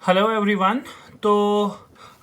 Hello everyone. तो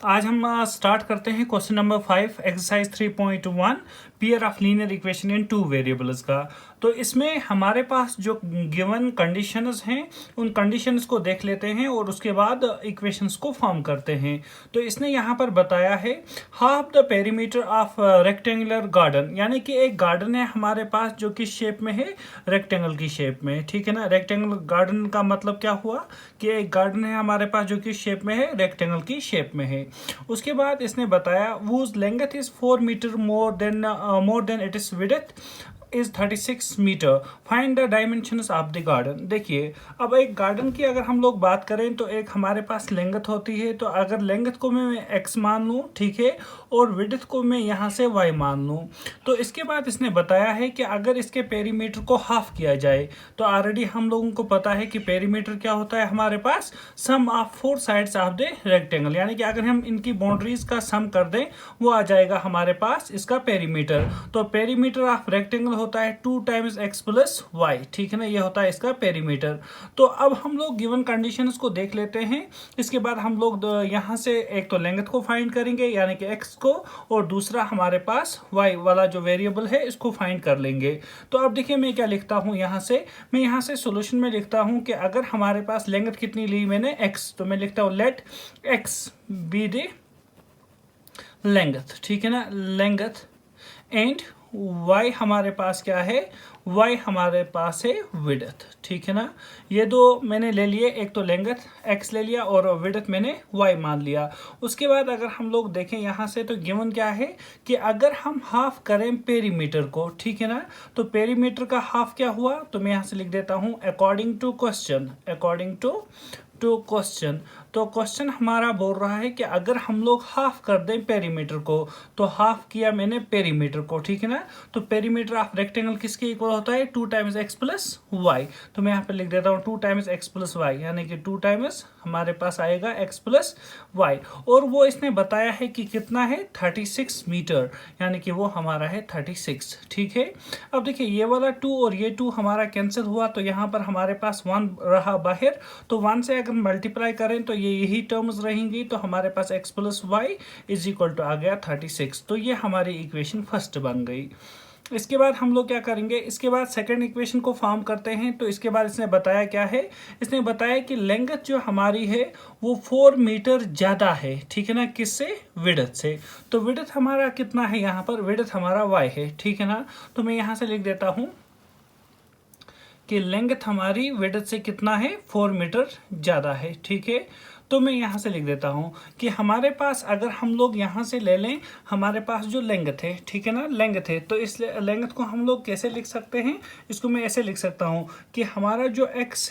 आज हम स्टार्ट करते हैं question number 5 exercise 3.1 pair of linear equation in two variables का। तो इसमें हमारे पास जो गिवन कंडीशंस हैं उन कंडीशंस को देख लेते हैं और उसके बाद इक्वेशंस को फॉर्म करते हैं। तो इसने यहाँ पर बताया है half the perimeter of rectangular garden, यानी कि एक गार्डन है हमारे पास जो कि शेप में है, रेक्टेंगल की शेप में, ठीक है ना। रेक्टेंगल गार्डन का मतलब क्या हुआ कि एक गार्डन है हमारे पास जो कि शेप में है, रेक्टेंगल की शेप में है। उसके बाद इसने बताया whose length is 4 metre more than it is width is 36 metre, find the dimensions of the garden. देखिए, अब एक गार्डन की अगर हम लोग बात करें तो एक हमारे पास लेंथ होती है। तो अगर लेंथ को मैं x मान लूँ, ठीक है, और विड्थ को मैं यहाँ से y मान लूँ, तो इसके बाद इसने बताया है कि अगर इसके पेरीमीटर को हाफ किया जाए, तो ऑलरेडी हम लोगों को पता है कि पेरीमीटर क्या होता है हमारे पास, sum of 4 sides of the rectangle, यानी कि अगर हम इनकी बाउंड्रीज का सम कर दें वो आ जाएगा हमारे पास इसका पेरीमीटर। तो पेरीमीटर ऑफ रेक्टेंगल होता है 2 टाइम्स x प्लस वाई, ठीक है ना, ये होता है इसका पेरीमीटर। तो अब हम लोग गिवन कंडीशंस को देख लेते हैं। इसके बाद हम लोग यहाँ से एक तो लेंथ को फाइंड करेंगे यानी कि x को, और दूसरा हमारे पास y वाला जो वेरिएबल है इसको फाइंड कर लेंगे। तो अब देखिए मैं क्या लिखता हूँ, मैं यहाँ से सोल्यूशन में लिखता हूँ कि अगर हमारे पास लेंथ कितनी ली मैंने x, तो मैं लिखता हूँ let x be the length, ठीक है ना, लेंथ, एंड y हमारे पास क्या है, y हमारे पास है विड्थ, ठीक है ना। ये दो मैंने ले लिए, एक तो लेंथ x ले लिया और विड्थ मैंने y मान लिया। उसके बाद अगर हम लोग देखें यहाँ से तो गिवन क्या है कि अगर हम हाफ करें पेरीमीटर को, ठीक है ना, तो पेरीमीटर का हाफ क्या हुआ, तो मैं यहाँ से लिख देता हूँ अकॉर्डिंग टू क्वेश्चन। तो क्वेश्चन हमारा बोल रहा है कि अगर हम लोग हाफ कर दें पेरीमीटर को, तो हाफ किया मैंने पेरीमीटर को, ठीक है ना। तो पेरीमीटर ऑफ रेक्टेंगल किसके इक्वल होता है, 2 टाइम्स x प्लस वाई। तो मैं यहाँ पे लिख देता हूँ 2 टाइम्स x प्लस वाई, यानी कि 2 टाइम्स हमारे पास आएगा x प्लस वाई। और वो इसने बताया है कि कितना है, 36 मीटर, यानी कि वो हमारा है 36, ठीक है। अब देखिए ये वाला 2 और ये 2 हमारा कैंसिल हुआ, तो यहाँ पर हमारे पास 1 रहा बाहर। तो 1 से अगर मल्टीप्लाई करें तो ये यही टर्म्स रहेंगी, तो हमारे पास x plus y is equal to आ गया 36। तो ये हमारी इक्वेशन फर्स्ट बन गई। इसके बाद हम लोग क्या करेंगे, इसके बाद सेकंड इक्वेशन को फॉर्म करते हैं। तो इसके बाद इसने बताया क्या है, इसने बताया कि लेंथ जो हमारी है वो 4 मीटर ज़्यादा है, ठीक है ना, किससे, विड्थ से। तो विड्थ हमारा कितना है, यहाँ पर विड्थ हमारा y है, ठीक है ना। तो मैं यहाँ से लिख देता हूँ कि लेंथ हमारी विड्थ से कितना है, 4 मीटर ज़्यादा है, ठीक है। तो मैं यहाँ से लिख देता हूँ कि हमारे पास अगर हम लोग यहाँ से ले लें, हमारे पास जो लेंथ है, ठीक है ना, लेंथ है, तो इस लेंथ को हम लोग कैसे लिख सकते हैं, इसको मैं ऐसे लिख सकता हूँ कि हमारा जो x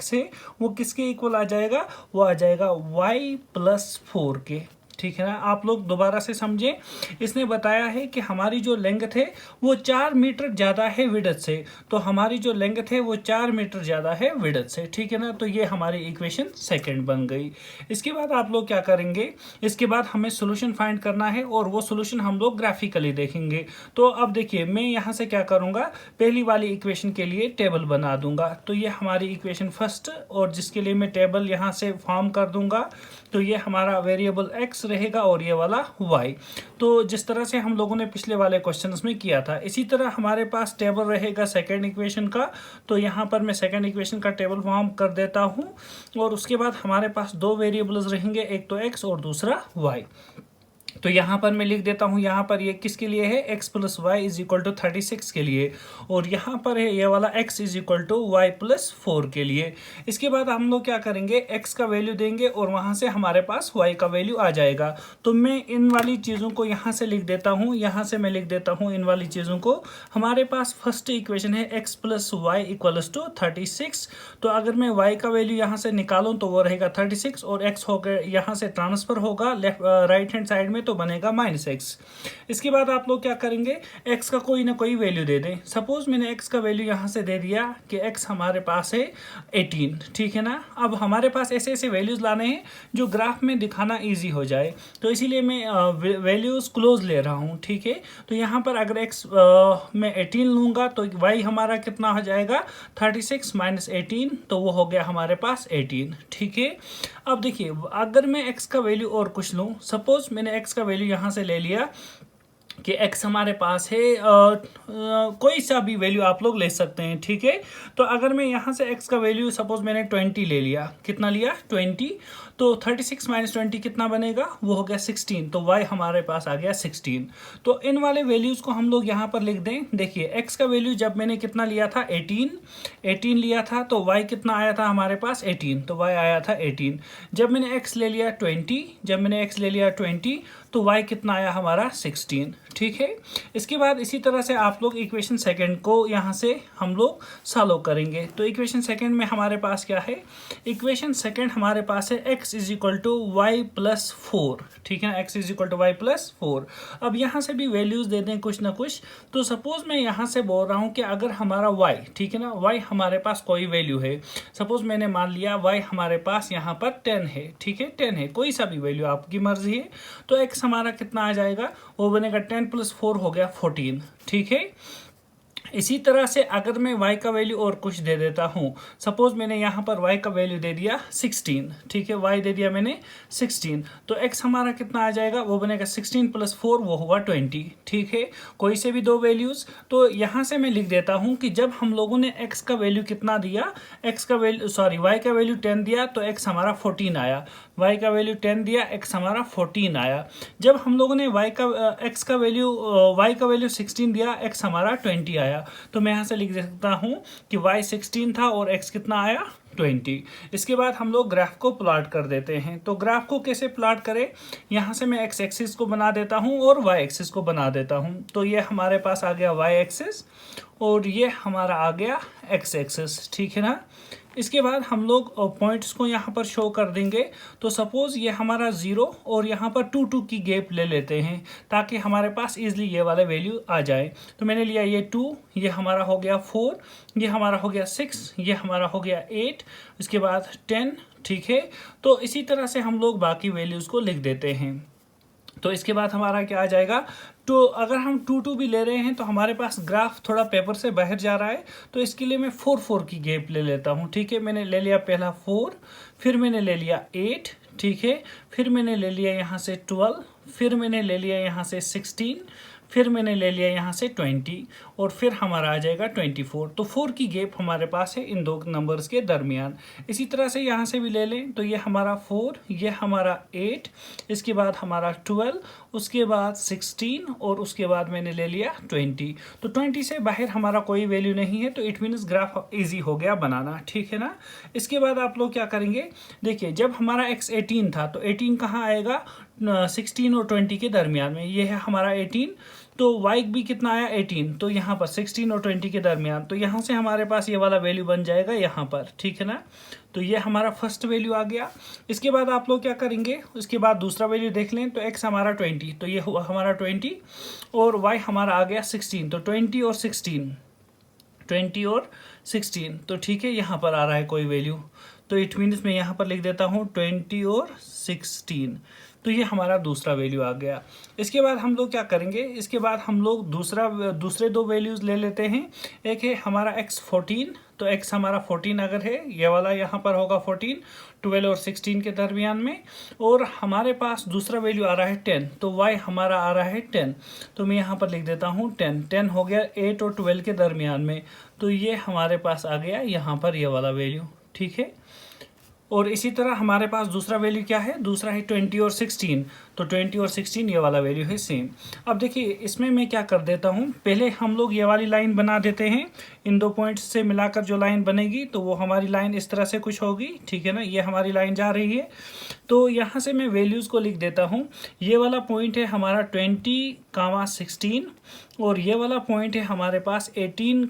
है वो किसके इक्वल आ जाएगा, वो आ जाएगा y प्लस 4 के, ठीक है ना। आप लोग दोबारा से समझें, इसने बताया है कि हमारी जो लेंथ है वो 4 मीटर ज़्यादा है विड्थ से। तो हमारी जो लेंथ है वो 4 मीटर ज़्यादा है विड्थ से, ठीक है ना। तो ये हमारी इक्वेशन सेकंड बन गई। इसके बाद आप लोग क्या करेंगे, इसके बाद हमें सोल्यूशन फाइंड करना है और वो सोल्यूशन हम लोग ग्राफिकली देखेंगे। तो अब देखिए मैं यहाँ से क्या करूँगा, पहली वाली इक्वेशन के लिए टेबल बना दूंगा। तो ये हमारी इक्वेशन फर्स्ट, और जिसके लिए मैं टेबल यहाँ से फॉर्म कर दूंगा। तो ये हमारा वेरिएबल x रहेगा और ये वाला y। तो जिस तरह से हम लोगों ने पिछले वाले क्वेश्चंस में किया था, इसी तरह हमारे पास टेबल रहेगा सेकंड इक्वेशन का। तो यहाँ पर मैं सेकंड इक्वेशन का टेबल फॉर्म कर देता हूँ, और उसके बाद हमारे पास दो वेरिएबल्स रहेंगे, एक तो x और दूसरा y। तो यहाँ पर मैं लिख देता हूँ, यहाँ पर ये किसके लिए है, x plus y is equal to 36 के लिए, और यहाँ पर है ये वाला x is equal to y plus 4 के लिए। इसके बाद हम लोग क्या करेंगे, x का वैल्यू देंगे और वहाँ से हमारे पास y का वैल्यू आ जाएगा। तो मैं इन वाली चीज़ों को यहाँ से लिख देता हूँ, यहाँ से मैं लिख देता हूँ इन वाली चीज़ों को। हमारे पास फर्स्ट इक्वेशन है x plus y equals to 36। तो अगर मैं y का वैल्यू यहाँ से निकालूँ तो वो रहेगा 36, और x होकर यहाँ से ट्रांसफ़र होगा लेफ्ट राइट हैंड साइड में, तो तो बनेगा -x। इसके बाद आप लोग क्या करेंगे, x का कोई ना कोई वैल्यू दे दें। सपोज मैंने x का वैल्यू यहाँ से दे दिया कि x हमारे पास है 18, ठीक है ना। अब हमारे पास ऐसे ऐसे वैल्यूज़ लाने हैं जो ग्राफ में दिखाना ईजी हो जाए, तो इसीलिए मैं वैल्यूज़ क्लोज ले रहा हूँ, ठीक है। तो यहाँ पर अगर x मैं 18 लूँगा तो y हमारा कितना हो जाएगा 36 - 18, तो वो हो गया हमारे पास 18, ठीक है। अब देखिए अगर मैं x का वैल्यू और कुछ लूँ, सपोज मैंने x का वैल्यू यहाँ से ले लिया कि x हमारे पास है कोई सा भी वैल्यू आप लोग ले सकते हैं, ठीक है। तो अगर मैं यहाँ से x का वैल्यू सपोज मैंने 20 ले लिया, कितना लिया 20, तो 36 - 20 कितना बनेगा, वो हो गया 16, तो y हमारे पास आ गया 16। तो इन वाले वैल्यूज़ को हम लोग यहाँ पर लिख दें। देखिए x का वैल्यू जब मैंने कितना लिया था 18 लिया था, तो y कितना आया था हमारे पास 18, तो y आया था 18। जब मैंने x ले लिया 20, तो y कितना आया हमारा 16, ठीक है। इसके बाद इसी तरह से आप लोग इक्वेशन सेकंड को यहाँ से हम लोग सॉल्व करेंगे। तो इक्वेशन सेकंड में हमारे पास क्या है, इक्वेशन सेकंड हमारे पास है x = y + 4, ठीक है ना, x = y + 4। अब यहाँ से भी वैल्यूज़ दे दें कुछ ना कुछ। तो सपोज मैं यहाँ से बोल रहा हूँ कि अगर हमारा y, ठीक है ना, y हमारे पास कोई वैल्यू है, सपोज मैंने मान लिया y हमारे पास यहाँ पर 10 है, ठीक है, 10 है, कोई सा भी वैल्यू आपकी मर्जी है, तो x हमारा कितना आ जाएगा, वो बनेगा 10 + 4 हो गया 14, ठीक है। इसी तरह से अगर मैं y का वैल्यू और कुछ दे देता हूँ, सपोज मैंने यहाँ पर y का वैल्यू दे दिया 16, ठीक है, y दे दिया मैंने 16, तो x हमारा कितना आ जाएगा, वो बनेगा 16 + 4, वो होगा 20, ठीक है। कोई से भी दो वैल्यूज़, तो यहाँ से मैं लिख देता हूँ कि जब हम लोगों ने x का वैल्यू कितना दिया, y का वैल्यू 10 दिया तो x हमारा 14 आया, y का वैल्यू 10 दिया, x हमारा 14 आया। जब हम लोगों ने y का वैल्यू 16 दिया, x हमारा 20 आया। तो मैं यहाँ से लिख सकता हूँ कि y 16 था और x कितना आया 20। इसके बाद हम लोग ग्राफ को प्लॉट कर देते हैं। तो ग्राफ को कैसे प्लॉट करें, यहाँ से मैं x एक्सिस को बना देता हूँ और y एक्सिस को बना देता हूँ। तो ये हमारे पास आ गया y एक्सिस और ये हमारा आ गया x एक्सिस, ठीक है ना। इसके बाद हम लोग पॉइंट्स को यहाँ पर शो कर देंगे। तो सपोज़ ये हमारा 0 और यहाँ पर 2 2 की गैप ले लेते हैं ताकि हमारे पास इजीली ये वाला वैल्यू आ जाए। तो मैंने लिया ये 2, ये हमारा हो गया 4, ये हमारा हो गया 6, ये हमारा हो गया 8, इसके बाद 10, ठीक है। तो इसी तरह से हम लोग बाकी वैल्यूज़ को लिख देते हैं। तो इसके बाद हमारा क्या आ जाएगा, तो अगर हम 2 2 भी ले रहे हैं तो हमारे पास ग्राफ थोड़ा पेपर से बाहर जा रहा है, तो इसके लिए मैं 4 4 की गैप ले लेता हूँ, ठीक है। मैंने ले लिया पहला 4, फिर मैंने ले लिया 8, ठीक है, फिर मैंने ले लिया यहाँ से 12, फिर मैंने ले लिया यहाँ से 16, फिर मैंने ले लिया यहाँ से 20 और फिर हमारा आ जाएगा 24। तो 4 की गैप हमारे पास है इन दो नंबर्स के दरमियान। इसी तरह से यहाँ से भी ले लें, तो ये हमारा 4, ये हमारा 8, इसके बाद हमारा 12, उसके बाद 16 और उसके बाद मैंने ले लिया 20। तो 20 से बाहर हमारा कोई वैल्यू नहीं है, तो इट मीन्स ग्राफ ईजी हो गया बनाना, ठीक है ना। इसके बाद आप लोग क्या करेंगे, देखिए जब हमारा x 18 था तो 18 कहाँ आएगा, 16 और 20 के दरमियान में, ये है हमारा 18। तो y भी कितना आया 18, तो यहाँ पर 16 और 20 के दरमियान, तो यहाँ से हमारे पास ये वाला वैल्यू बन जाएगा यहाँ पर, ठीक है ना। तो ये हमारा फर्स्ट वैल्यू आ गया। इसके बाद आप लोग क्या करेंगे, उसके बाद दूसरा वैल्यू देख लें, तो x हमारा 20, तो ये हुआ हमारा 20 और y हमारा आ गया 16, तो 20 और 16, तो ठीक है, यहाँ पर आ रहा है कोई वैल्यू, तो इट मीन्स मैं यहाँ पर लिख देता हूँ 20 और 16, तो ये हमारा दूसरा वैल्यू आ गया। इसके बाद हम लोग क्या करेंगे, इसके बाद हम लोग दूसरे दो वैल्यूज़ ले लेते हैं। एक है हमारा x 14, तो x हमारा 14 अगर है, ये वाला यहाँ पर होगा 14, 12 और 16 के दरमियान में, और हमारे पास दूसरा वैल्यू आ रहा है 10, तो y हमारा आ रहा है 10, तो मैं यहाँ पर लिख देता हूँ 10 हो गया 8 और 12 के दरमियान में, तो ये हमारे पास आ गया यहाँ पर ये वाला वैल्यू, ठीक है। और इसी तरह हमारे पास दूसरा वैल्यू क्या है, दूसरा है 20 और 16, तो 20 और 16 ये वाला वैल्यू है सेम। अब देखिए इसमें मैं क्या कर देता हूँ, पहले हम लोग ये वाली लाइन बना देते हैं, इन दो पॉइंट्स से मिलाकर जो लाइन बनेगी तो वो हमारी लाइन इस तरह से कुछ होगी, ठीक है ना। ये हमारी लाइन जा रही है, तो यहाँ से मैं वैल्यूज़ को लिख देता हूँ। ये वाला पॉइंट है हमारा 20, 16 और ये वाला पॉइंट है हमारे पास 18,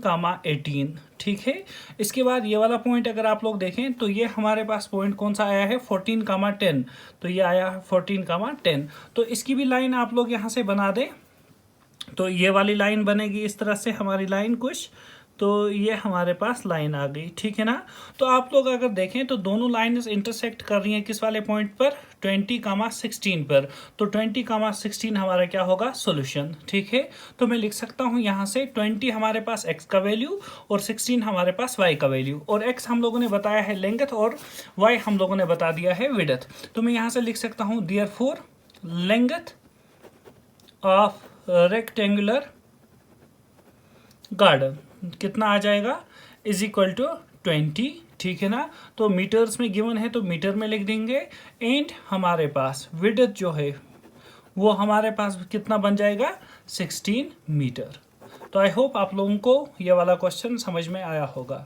18, ठीक है। इसके बाद ये वाला पॉइंट अगर आप लोग देखें तो ये हमारे पास पॉइंट कौन सा आया है 14, 10, तो ये आया है 14, 10। तो इसकी भी लाइन आप लोग यहाँ से बना दें, तो ये वाली लाइन बनेगी इस तरह से हमारी लाइन कुछ, तो ये हमारे पास लाइन आ गई, ठीक है ना। तो आप लोग अगर देखें तो दोनों लाइन इंटरसेक्ट कर रही हैं किस वाले पॉइंट पर 20, 16 पर, तो 20, 16 हमारा क्या होगा सॉल्यूशन, ठीक है। तो मैं लिख सकता हूँ यहाँ से 20 हमारे पास x का वैल्यू और 16 हमारे पास y का वैल्यू, और x हम लोगों ने बताया है लेंथ और y हम लोगों ने बता दिया है विड्थ। तो मैं यहाँ से लिख सकता हूँ therefore length of rectangular garden कितना आ जाएगा इज इक्वल टू 20, ठीक है ना। तो मीटर्स में गिवन है तो मीटर में लिख देंगे, एंड हमारे पास विड्थ जो है वो हमारे पास कितना बन जाएगा 16 मीटर। तो आई होप आप लोगों को ये वाला क्वेश्चन समझ में आया होगा।